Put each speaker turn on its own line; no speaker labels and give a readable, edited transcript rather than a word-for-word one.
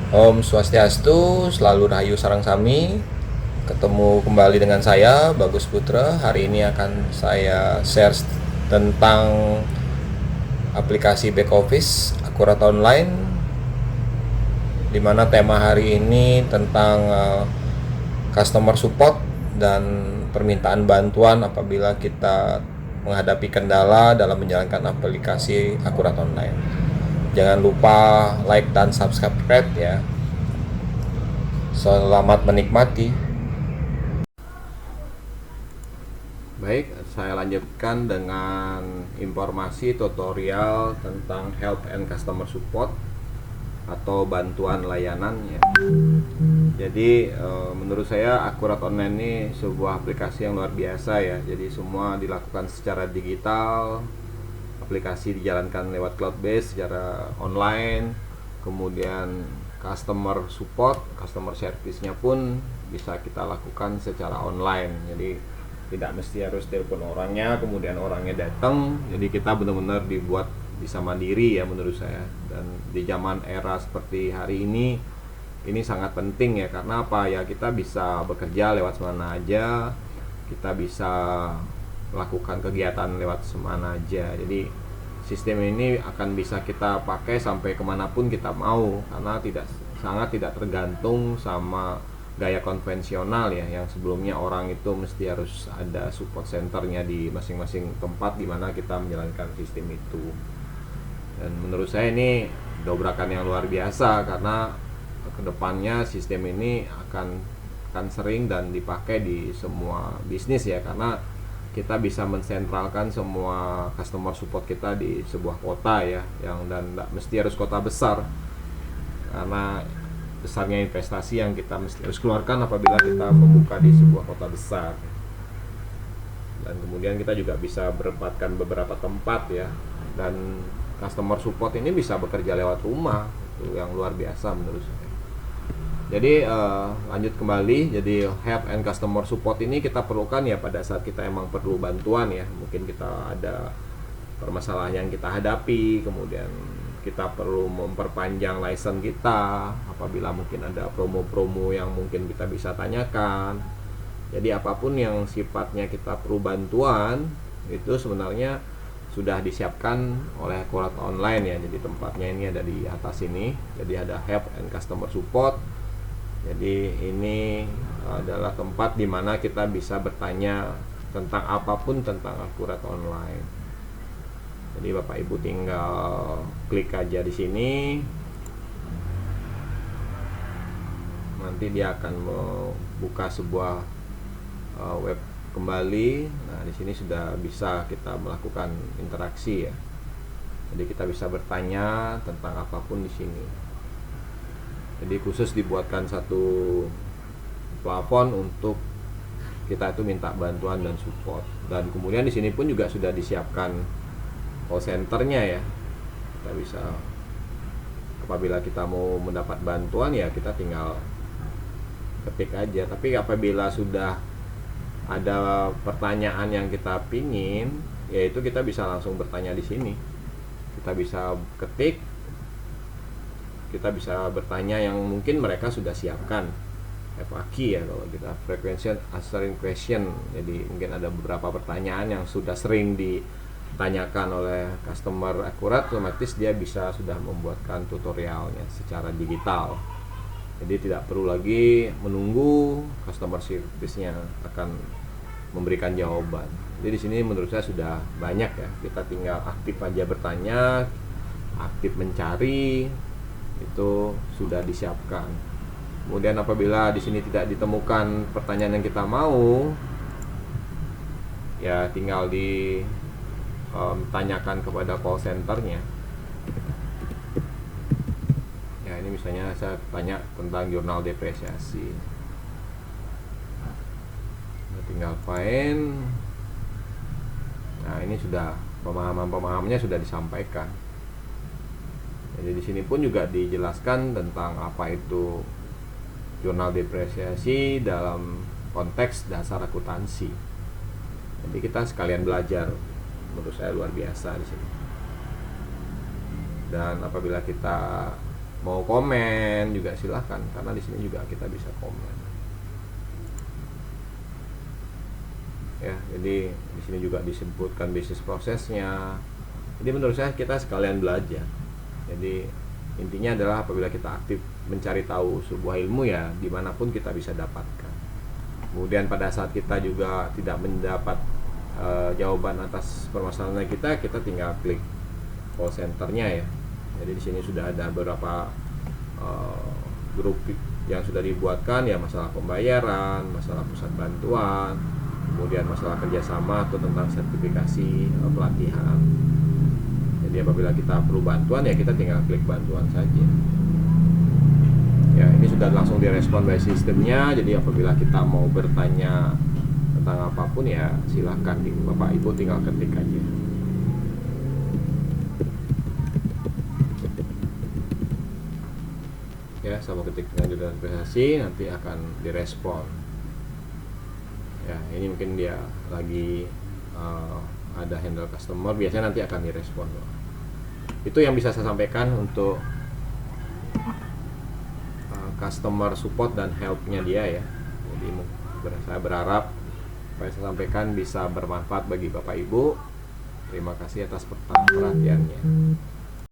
Om Swastiastu, selalu rahayu sarang sami. Ketemu kembali dengan saya, Bagus Putra. Hari ini akan saya share tentang aplikasi back office Akurat Online, di mana tema hari ini tentang customer support dan permintaan bantuan apabila kita menghadapi kendala dalam menjalankan aplikasi Akurat Online. Jangan lupa like dan subscribe ya. Selamat menikmati. Baik, saya lanjutkan dengan informasi tutorial tentang help and customer support atau bantuan layanan ya. Jadi menurut saya Akurat Online ini sebuah aplikasi yang luar biasa ya. Jadi semua dilakukan secara digital, aplikasi dijalankan lewat cloud base secara online, kemudian customer support, customer service-nya pun bisa kita lakukan secara online. Jadi tidak mesti harus telepon orangnya kemudian orangnya datang. Jadi kita benar-benar dibuat bisa mandiri ya menurut saya. Dan di zaman era seperti hari ini sangat penting ya. Karena apa ya, kita bisa bekerja lewat mana aja, kita bisa melakukan kegiatan lewat semana aja. Jadi sistem ini akan bisa kita pakai sampai kemanapun kita mau, karena sangat tidak tergantung sama gaya konvensional ya, yang sebelumnya orang itu mesti harus ada support centernya di masing-masing tempat di mana kita menjalankan sistem itu. Dan menurut saya ini dobrakan yang luar biasa, karena kedepannya sistem ini akan sering dan dipakai di semua bisnis ya, karena kita bisa mensentralkan semua customer support kita di sebuah kota ya, dan tidak mesti harus kota besar, karena besarnya investasi yang kita mesti harus keluarkan apabila kita membuka di sebuah kota besar. Dan kemudian kita juga bisa berempatkan beberapa tempat ya, dan customer support ini bisa bekerja lewat rumah. Itu yang luar biasa menurut saya. Jadi lanjut kembali. Jadi help and customer support ini kita perlukan ya pada saat kita emang perlu bantuan ya. Mungkin kita ada permasalahan yang kita hadapi, kemudian kita perlu memperpanjang license kita, apabila mungkin ada promo-promo yang mungkin kita bisa tanyakan. Jadi apapun yang sifatnya kita perlu bantuan, itu sebenarnya sudah disiapkan oleh Akurat Online ya. Jadi tempatnya ini ada di atas ini. Jadi ada help and customer support. Jadi ini adalah tempat di mana kita bisa bertanya tentang apapun tentang Akurat Online. Jadi Bapak Ibu tinggal klik aja di sini. Nanti dia akan membuka sebuah web kembali. Nah, di sini sudah bisa kita melakukan interaksi ya. Jadi kita bisa bertanya tentang apapun di sini. Jadi khusus dibuatkan satu plafon untuk kita itu minta bantuan dan support. Dan kemudian di sini pun juga sudah disiapkan call centernya ya. Kita bisa, apabila kita mau mendapat bantuan ya kita tinggal ketik aja. Tapi apabila sudah ada pertanyaan yang kita pingin, yaitu kita bisa langsung bertanya di sini. Kita bisa ketik, kita bisa bertanya yang mungkin mereka sudah siapkan, FAQ ya kalau kita, frequency answering question. Jadi mungkin ada beberapa pertanyaan yang sudah sering ditanyakan oleh customer Akurat, otomatis dia bisa sudah membuatkan tutorialnya secara digital. Jadi tidak perlu lagi menunggu customer service-nya akan memberikan jawaban. Jadi di sini menurut saya sudah banyak ya. Kita tinggal aktif aja bertanya, aktif mencari, itu sudah disiapkan. Kemudian apabila di sini tidak ditemukan pertanyaan yang kita mau, ya tinggal ditanyakan kepada call centernya. Ya ini misalnya saya tanya tentang jurnal depresiasi. Nah, tinggal find. Nah ini sudah pemahamannya sudah disampaikan. Jadi di sini pun juga dijelaskan tentang apa itu jurnal depresiasi dalam konteks dasar akuntansi. Jadi kita sekalian belajar, menurut saya luar biasa di sini. Dan apabila kita mau komen juga silahkan, karena di sini juga kita bisa komen. Ya, jadi di sini juga disebutkan bisnis prosesnya. Jadi menurut saya kita sekalian belajar. Jadi intinya adalah apabila kita aktif mencari tahu sebuah ilmu, ya dimanapun kita bisa dapatkan. Kemudian pada saat kita juga tidak mendapat jawaban atas permasalahan kita tinggal klik call centernya ya. Jadi di sini sudah ada beberapa grup yang sudah dibuatkan ya, masalah pembayaran, masalah pusat bantuan, kemudian masalah kerjasama atau tentang sertifikasi pelatihan. Jadi apabila kita perlu bantuan ya kita tinggal klik bantuan saja. Ya, ini sudah langsung direspon by sistemnya. Jadi apabila kita mau bertanya tentang apapun ya silahkan Bapak Ibu tinggal ketik aja. Ya, sama ketik pengajuan prestasi nanti akan direspon. Ya, ini mungkin dia lagi ada handle customer, biasanya nanti akan direspon. Itu yang bisa saya sampaikan untuk customer support dan helpnya dia ya. Jadi saya berharap apa yang saya sampaikan bisa bermanfaat bagi Bapak Ibu. Terima kasih atas perhatiannya.